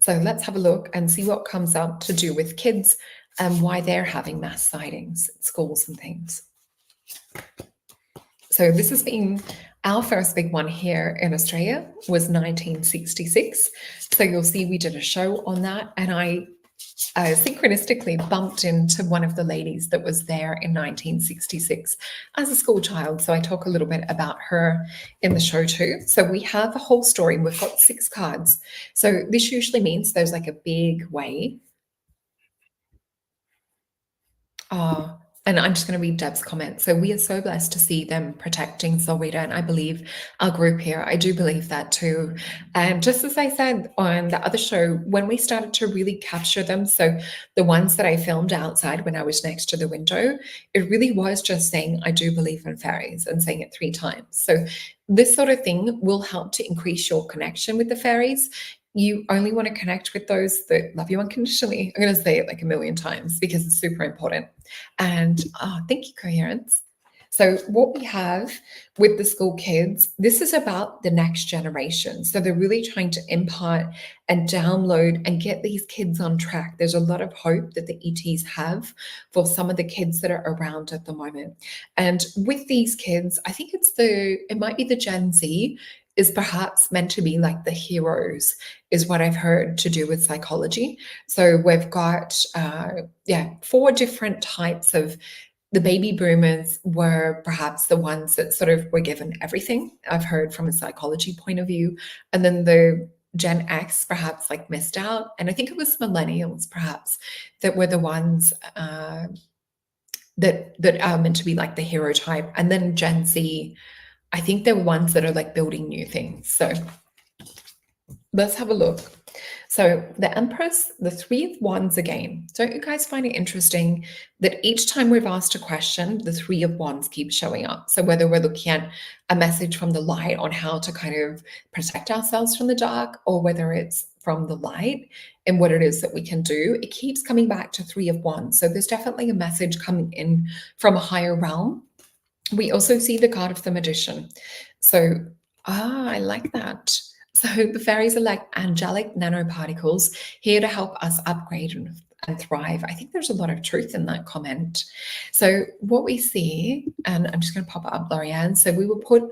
So let's have a look and see what comes up to do with kids and why they're having mass sightings at schools and things. So this has been our first big one here in Australia, was 1966. So you'll see we did a show on that, and I synchronistically bumped into one of the ladies that was there in 1966 as a school child. So I talk a little bit about her in the show too. So we have a whole story. We've got 6 cards. So this usually means there's like a big way. And I'm just going to read Deb's comment. So we are so blessed to see them protecting Solreta, and I believe our group here, I do believe that too. And just as I said on the other show, when we started to really capture them, so the ones that I filmed outside when I was next to the window, it really was just saying, I do believe in fairies, and saying it 3 times. So this sort of thing will help to increase your connection with the fairies. You only want to connect with those that love you unconditionally. I'm going to say it like a million times because it's super important. And thank you, Coherence. So what we have with the school kids, this is about the next generation. So they're really trying to impart and download and get these kids on track. There's a lot of hope that the ETs have for some of the kids that are around at the moment. And with these kids, I think it might be the Gen Z is perhaps meant to be like the heroes, is what I've heard to do with psychology. So we've got, 4 different types of. The baby boomers were perhaps the ones that sort of were given everything, I've heard from a psychology point of view. And then the Gen X perhaps like missed out. And I think it was millennials perhaps that were the ones that are meant to be like the hero type. And then Gen Z, I think they're ones that are like building new things. So let's have a look. So the Empress, the 3 of Wands again. Don't you guys find it interesting that each time we've asked a question, the 3 of Wands keeps showing up? So whether we're looking at a message from the light on how to kind of protect ourselves from the dark, or whether it's from the light and what it is that we can do, it keeps coming back to 3 of Wands. So there's definitely a message coming in from a higher realm. We also see the card of the Magician. So, I like that. So the fairies are like angelic nanoparticles here to help us upgrade and thrive. I think there's a lot of truth in that comment. So what we see, and I'm just going to pop it up, Lorianne. So we were put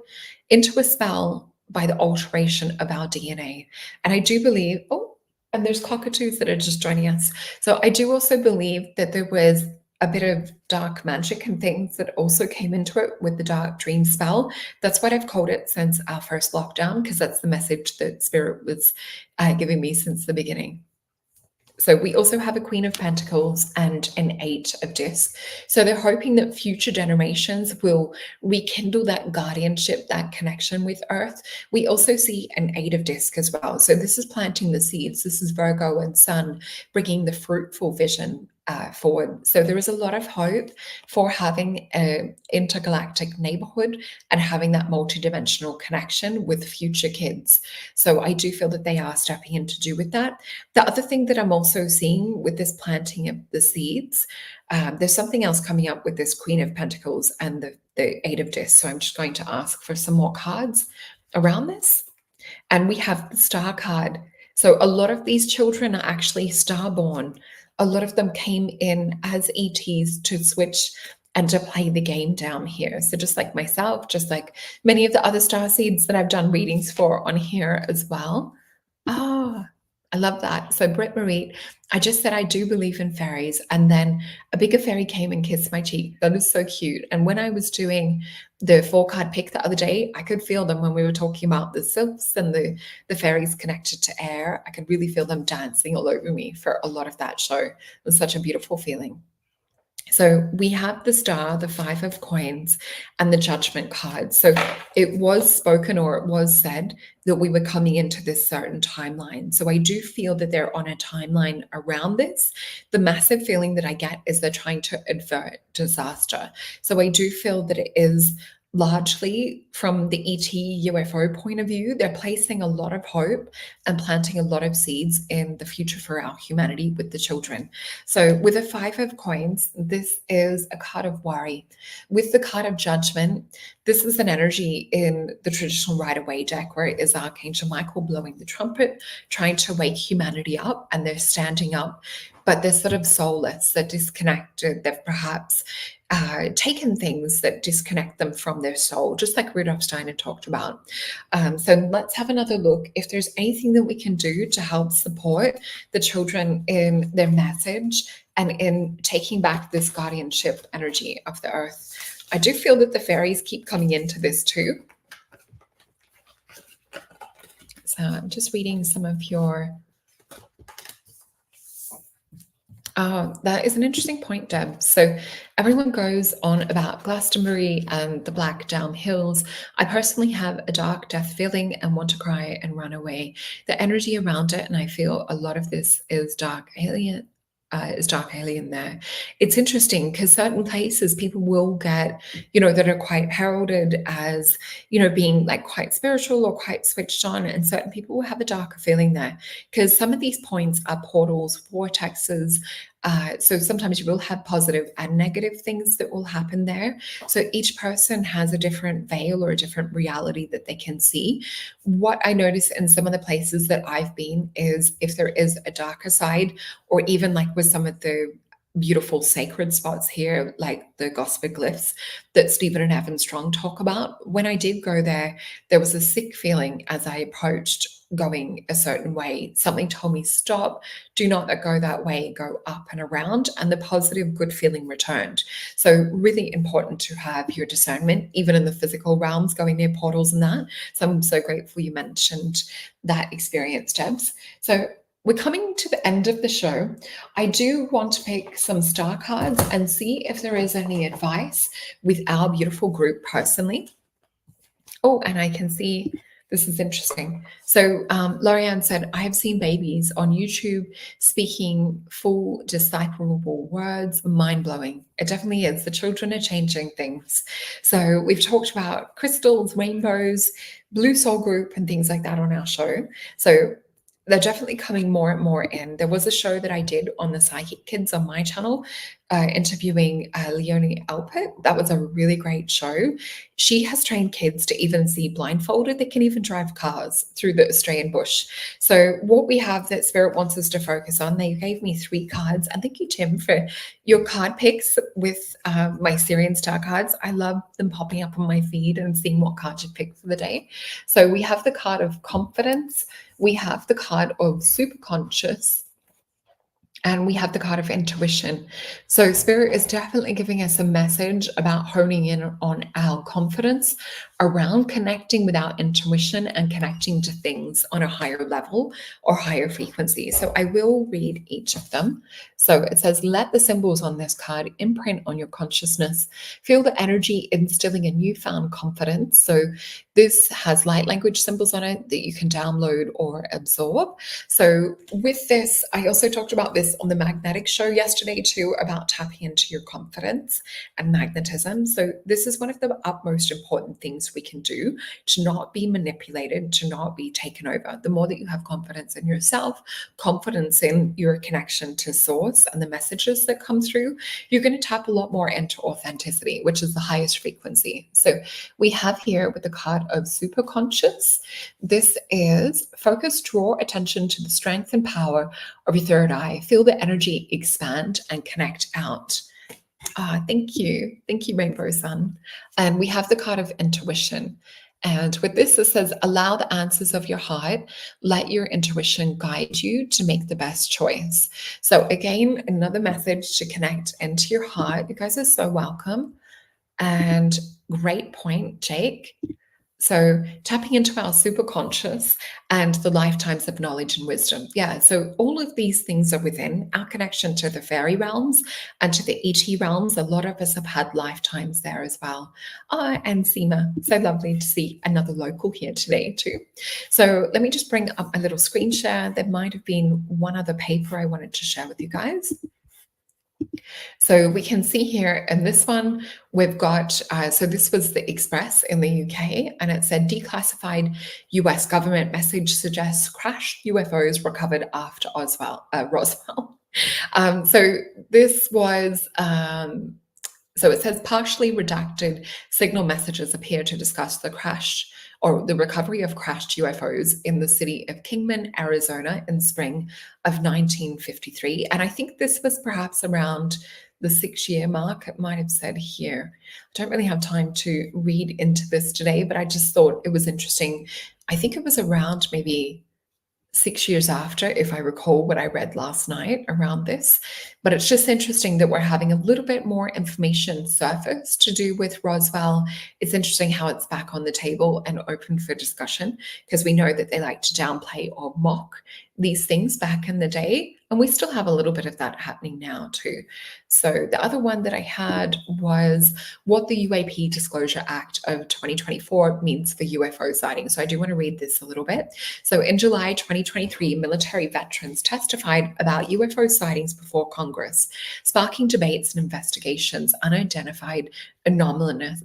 into a spell by the alteration of our DNA. And I do believe, and there's cockatoos that are just joining us. So I do also believe that there was a bit of dark magic and things that also came into it with the dark dream spell. That's what I've called it since our first lockdown, because that's the message that Spirit was giving me since the beginning. So we also have a Queen of Pentacles and an 8 of Discs. So they're hoping that future generations will rekindle that guardianship, that connection with Earth. We also see an 8 of Discs as well. So this is planting the seeds. This is Virgo and Sun bringing the fruitful vision forward. So there is a lot of hope for having an intergalactic neighborhood and having that multidimensional connection with future kids. So I do feel that they are stepping in to do with that. The other thing that I'm also seeing with this planting of the seeds, there's something else coming up with this Queen of Pentacles and the 8 of Discs. So I'm just going to ask for some more cards around this. And we have the Star card. So a lot of these children are actually star-born. A lot of them came in as ETs to switch and to play the game down here. So just like myself, just like many of the other star seeds that I've done readings for on here as well. Oh, I love that. So Britt Marie, I just said I do believe in fairies, and then a bigger fairy came and kissed my cheek. That is so cute. And when I was doing the 4-card pick the other day, I could feel them when we were talking about the sylphs and the fairies connected to air. I could really feel them dancing all over me for a lot of that show. It was such a beautiful feeling. So we have the Star, the 5 of Coins, and the Judgment card. So it was spoken, or it was said, that we were coming into this certain timeline. So I do feel that they're on a timeline around this. The massive feeling that I get is they're trying to avert disaster. So I do feel that it is largely from the ET UFO point of view. They're placing a lot of hope and planting a lot of seeds in the future for our humanity with the children. So with a 5 of Coins, this is a card of worry. With the card of Judgment, this is an energy in the traditional Rider-Waite deck where it is Archangel Michael blowing the trumpet, trying to wake humanity up, and they're standing up, but they're sort of soulless, they're disconnected, they've perhaps taken things that disconnect them from their soul, just like Rudolf Steiner talked about. So let's have another look. If there's anything that we can do to help support the children in their message and in taking back this guardianship energy of the earth. I do feel that the fairies keep coming into this too. So I'm just reading some of your... that is an interesting point, Deb. So everyone goes on about Glastonbury and the Black Down Hills. I personally have a dark death feeling and want to cry and run away. The energy around it, and I feel a lot of this is dark alien. There. It's interesting because certain places people will get, that are quite heralded as, being like quite spiritual or quite switched on, and certain people will have a darker feeling there because some of these points are portals, vortexes, So sometimes you will have positive and negative things that will happen there. So each person has a different veil or a different reality that they can see. What I notice in some of the places that I've been is if there is a darker side, or even like with some of the beautiful sacred spots here, like the gospel glyphs that Stephen and Evan Strong talk about. When I did go there, there was a sick feeling as I approached going a certain way. Something told me, stop, do not go that way, go up and around, and the positive, good feeling returned. So really important to have your discernment, even in the physical realms, going near portals and that. So I'm so grateful you mentioned that experience, Debs. So we're coming to the end of the show. I do want to pick some star cards and see if there is any advice with our beautiful group personally. Oh, and I can see this is interesting. So Lorianne said, I have seen babies on YouTube speaking full decipherable words, mind-blowing. It definitely is. The children are changing things. So we've talked about crystals, rainbows, Blue Soul Group, and things like that on our show. So they're definitely coming more and more in. There was a show that I did on the Psychic Kids on my channel, interviewing Leonie Alpert. That was a really great show. She has trained kids to even see blindfolded. They can even drive cars through the Australian bush. So what we have that Spirit wants us to focus on, they gave me 3 cards. And thank you, Tim, for your card picks with my Syrian star cards. I love them popping up on my feed and seeing what cards you picked for the day. So we have the card of confidence. We have the card of superconscious, and we have the card of intuition. So Spirit is definitely giving us a message about honing in on our confidence around connecting with our intuition and connecting to things on a higher level or higher frequency. So I will read each of them. So it says, let the symbols on this card imprint on your consciousness. Feel the energy instilling a newfound confidence. So this has light language symbols on it that you can download or absorb. So with this, I also talked about this on the magnetic show yesterday too, about tapping into your confidence and magnetism. So this is one of the utmost important things we can do to not be manipulated, to not be taken over. The more that you have confidence in yourself, confidence in your connection to source and the messages that come through, you're going to tap a lot more into authenticity, which is the highest frequency. So we have here with the card of superconscious, this is focus, draw attention to the strength and power of your third eye. Feel the energy expand and connect out. Thank you. Thank you, Rainbow Sun. And we have the card of intuition. And with this, it says, allow the answers of your heart. Let your intuition guide you to make the best choice. So again, another message to connect into your heart. You guys are so welcome. And great point, Jake. So tapping into our superconscious and the lifetimes of knowledge and wisdom. Yeah, so all of these things are within our connection to the fairy realms and to the ET realms. A lot of us have had lifetimes there as well. And Seema, so lovely to see another local here today too. So let me just bring up a little screen share. There might have been one other paper I wanted to share with you guys. So we can see here in this one, we've got, so this was the Express in the UK, and it said declassified US government message suggests crashed UFOs recovered after Roswell. So this was, so it says partially redacted signal messages appear to discuss the crash or the recovery of crashed UFOs in the city of Kingman, Arizona in spring of 1953. And I think this was perhaps around the 6-year mark. It might have said here. I don't really have time to read into this today, but I just thought it was interesting. I think it was around maybe 6 years after, if I recall what I read last night around this. But it's just interesting that we're having a little bit more information surface to do with Roswell. It's interesting how it's back on the table and open for discussion, because we know that they like to downplay or mock these things back in the day. And we still have a little bit of that happening now too. So the other one that I had was what the UAP Disclosure Act of 2024 means for UFO sightings. So I do want to read this a little bit. So in July 2023, military veterans testified about UFO sightings before Congress, sparking debates and investigations, unidentified anomalous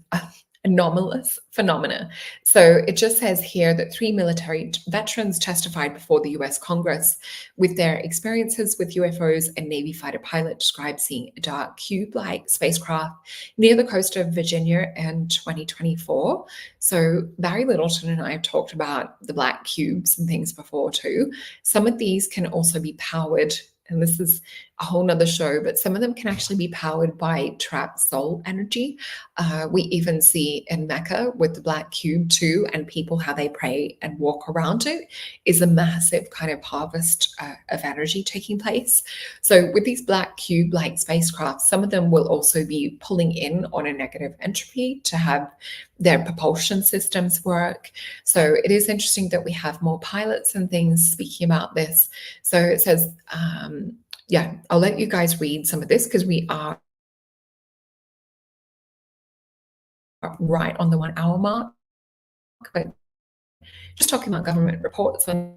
anomalous phenomena. So it just says here that 3 military veterans testified before the US Congress with their experiences with UFOs. And Navy fighter pilot described seeing a dark cube-like spacecraft near the coast of Virginia in 2024. So Barry Littleton and I have talked about the black cubes and things before too. Some of these can also be powered, and this is a whole nother show, but some of them can actually be powered by trapped soul energy. We even see in Mecca with the black cube too, and people, how they pray and walk around it is a massive kind of harvest of energy taking place. So with these black cube-like spacecraft, some of them will also be pulling in on a negative entropy to have their propulsion systems work. So it is interesting that we have more pilots and things speaking about this. So it says, yeah, I'll let you guys read some of this because we are right on the 1 hour mark. But just talking about government reports, when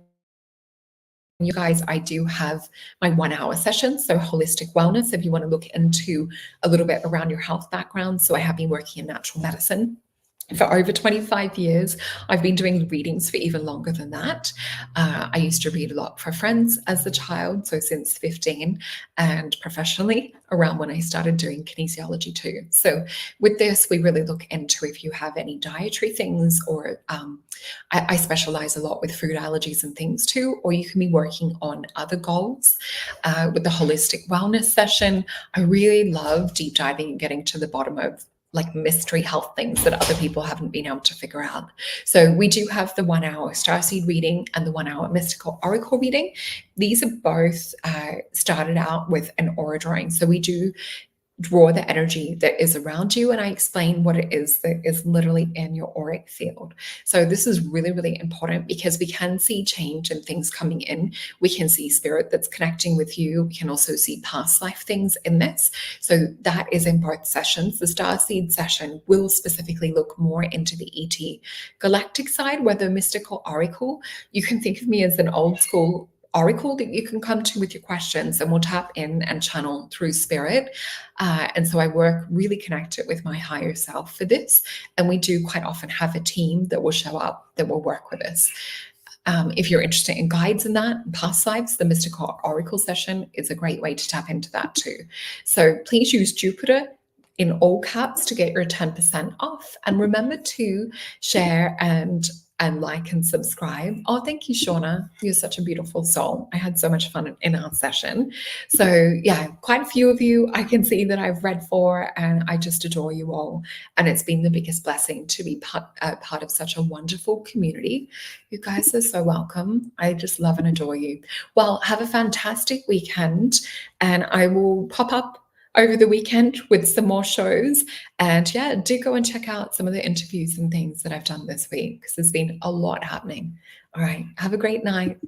you guys, I do have my 1 hour session. So holistic wellness, if you want to look into a little bit around your health background. So I have been working in natural medicine for over 25 years. I've been doing readings for even longer than that. I used to read a lot for friends as a child, so since 15, and professionally around when I started doing kinesiology too. So with this, we really look into if you have any dietary things, or I specialize a lot with food allergies and things too, or you can be working on other goals. With the holistic wellness session, I really love deep diving and getting to the bottom of like mystery health things that other people haven't been able to figure out. So we do have the 1 hour starseed reading and the 1 hour mystical oracle reading. These are both started out with an aura drawing. So we do draw the energy that is around you, and I explain what it is that is literally in your auric field. So this is really, really important because we can see change and things coming in. We can see spirit that's connecting with you. We can also see past life things in this. So that is in both sessions. The Starseed session will specifically look more into the ET galactic side, where the mystical oracle, you can think of me as an old school oracle that you can come to with your questions, and we'll tap in and channel through spirit. And so I work really connected with my higher self for this. And we do quite often have a team that will show up that will work with us. If you're interested in guides in that, past lives, the mystical oracle session is a great way to tap into that too. So please use Jupiter in all caps to get your 10% off. And remember to share and like and subscribe. Oh, thank you, Shauna. You're such a beautiful soul. I had so much fun in our session. So yeah, quite a few of you I can see that I've read for, and I just adore you all. And it's been the biggest blessing to be part of such a wonderful community. You guys are so welcome. I just love and adore you. Well, have a fantastic weekend, and I will pop up over the weekend with some more shows. And yeah, do go and check out some of the interviews and things that I've done this week, because there's been a lot happening. All right, have a great night.